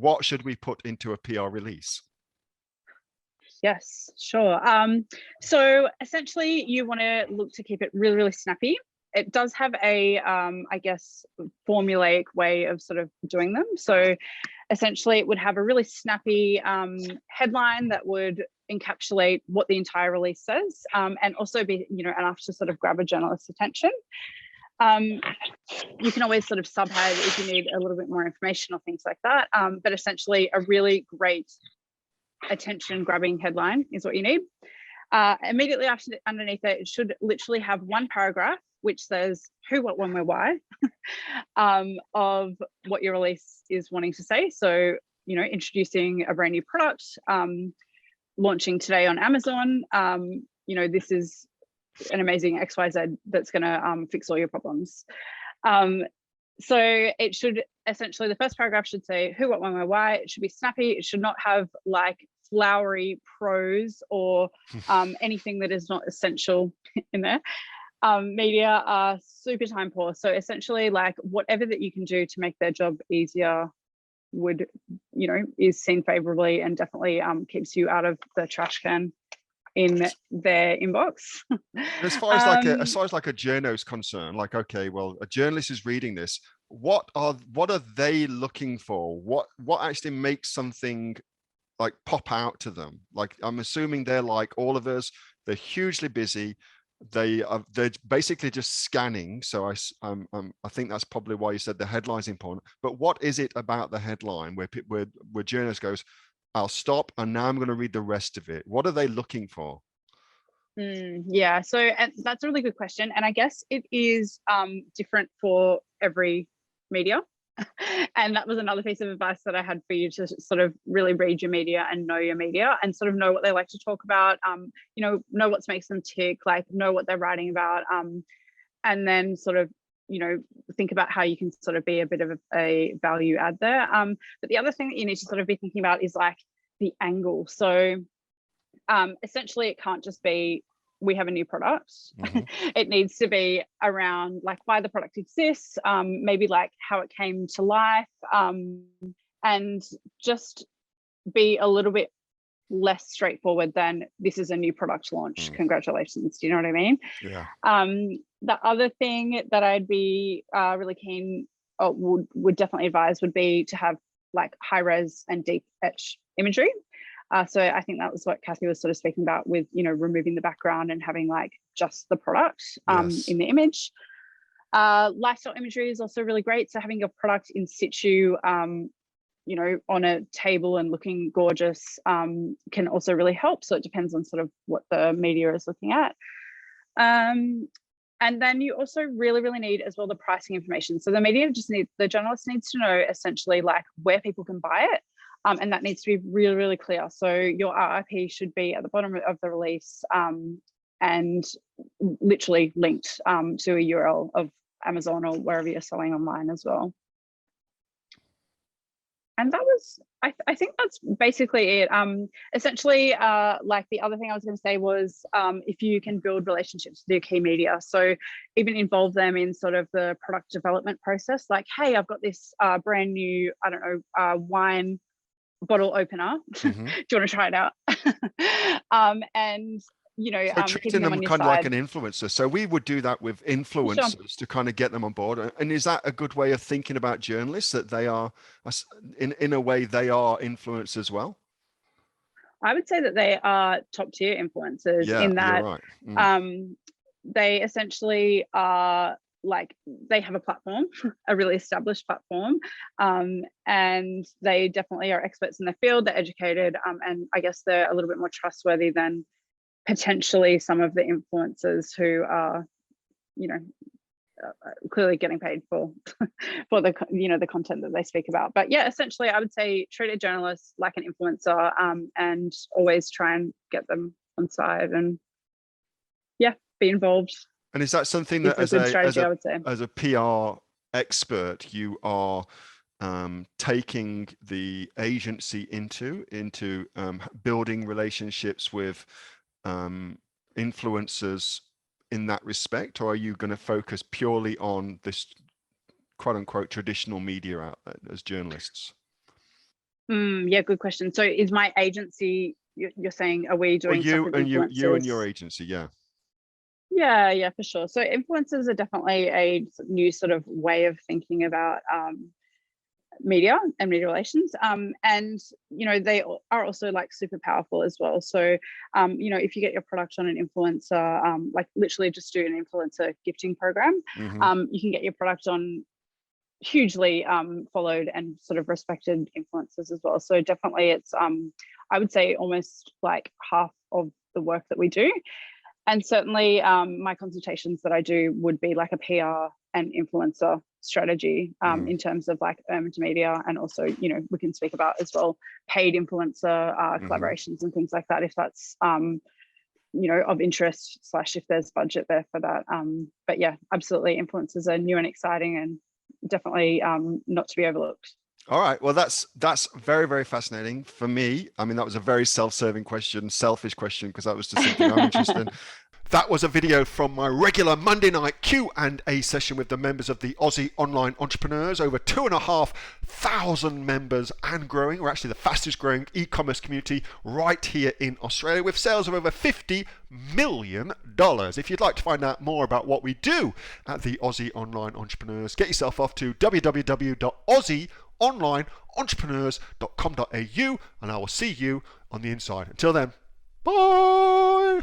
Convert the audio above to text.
what should we put into a PR release? Yes, sure. So essentially you want to look to keep it really, really snappy. It does have a, I guess, formulaic way of sort of doing them. So essentially it would have a really snappy headline that would encapsulate what the entire release says, and also be, enough to sort of grab a journalist's attention. You can always sort of subhead if you need a little bit more information or things like that. But essentially a really great attention grabbing headline is what you need. Immediately underneath it, it should literally have one paragraph which says who, what, when, where, why of what your release is wanting to say. So, introducing a brand new product, launching today on Amazon, this is an amazing XYZ that's going to fix all your problems. So it should essentially, the first paragraph should say who, what, when, where, why. It should be snappy. It should not have like flowery prose or anything that is not essential in there. Media are super time poor. So essentially like whatever that you can do to make their job easier would, is seen favorably and definitely keeps you out of the trash can in their inbox. As far as like a journo's concerned, like, okay, well, a journalist is reading this. What are they looking for? What actually makes something like pop out to them? Like, I'm assuming they're like all of us. They're hugely busy. They're basically just scanning. So I think that's probably why you said the headline's important. But what is it about the headline where journalist goes, I'll stop and now I'm going to read the rest of it? What are they looking for? Yeah, so that's a really good question. And I guess it is different for every media. And that was another piece of advice that I had for you, to sort of really read your media and know your media and sort of know what they like to talk about, know what makes them tick, like know what they're writing about, and then sort of think about how you can sort of be a bit of a value add there. But the other thing that you need to sort of be thinking about is like the angle. So essentially it can't just be we have a new product. It needs to be around like why the product exists, maybe like how it came to life, and just be a little bit less straightforward than this is a new product launch. Congratulations. Do you know what I mean? Yeah. The other thing that I'd be really keen, or would definitely advise, would be to have like high res and deep etch imagery. So I think that was what Kathy was sort of speaking about with, removing the background and having like just the product in the image. Lifestyle imagery is also really great. So having your product in situ, on a table and looking gorgeous can also really help. So it depends on sort of what the media is looking at. And then you also really, really need as well the pricing information. So the journalist needs to know essentially like where people can buy it. And that needs to be really, really clear. So your RIP should be at the bottom of the release and literally linked to a URL of Amazon or wherever you're selling online as well. And that was, I think that's basically it. Essentially, like the other thing I was going to say was if you can build relationships with your key media. So even involve them in sort of the product development process. Like, hey, I've got this brand new, wine bottle opener. Do you want to try it out? And so treating them kind of like an influencer. So we would do that with influencers to kind of get them on board. And is that a good way of thinking about journalists, that they are in a way they are influencers as well? I would say that they are top tier influencers in that they essentially are like, they have a platform, a really established platform, and they definitely are experts in their field. They're educated, and I guess they're a little bit more trustworthy than potentially some of the influencers who are, clearly getting paid for the the content that they speak about. But yeah, essentially I would say treat a journalist like an influencer, and always try and get them on side and be involved. And is that something that as a PR expert you are taking the agency into building relationships with influencers in that respect, or are you going to focus purely on this quote unquote traditional media outlet as journalists? Yeah, good question. So is my agency, you're saying, are we Or doing stuff with you and your influencers? agency, yeah. Yeah, for sure. So influencers are definitely a new sort of way of thinking about media and media relations. And they are also like super powerful as well. So if you get your product on an influencer, like literally just do an influencer gifting program, you can get your product on hugely followed and sort of respected influencers as well. So definitely it's I would say almost like half of the work that we do. And certainly my consultations that I do would be like a PR and influencer strategy in terms of like earned media, and also we can speak about as well paid influencer collaborations and things like that, if that's of interest, / if there's budget there for that. But yeah, absolutely, influencers are new and exciting and definitely not to be overlooked. All right. Well, that's very, very fascinating for me. I mean, that was a very self-serving question, selfish question, because that was just something I'm interested in. That was a video from my regular Monday night Q&A session with the members of the Aussie Online Entrepreneurs. Over 2,500 members and growing. We're actually the fastest growing e-commerce community right here in Australia, with sales of over $50 million. If you'd like to find out more about what we do at the Aussie Online Entrepreneurs, get yourself off to www.aussieonlineentrepreneurs.com.au, and I will see you on the inside. Until then, bye.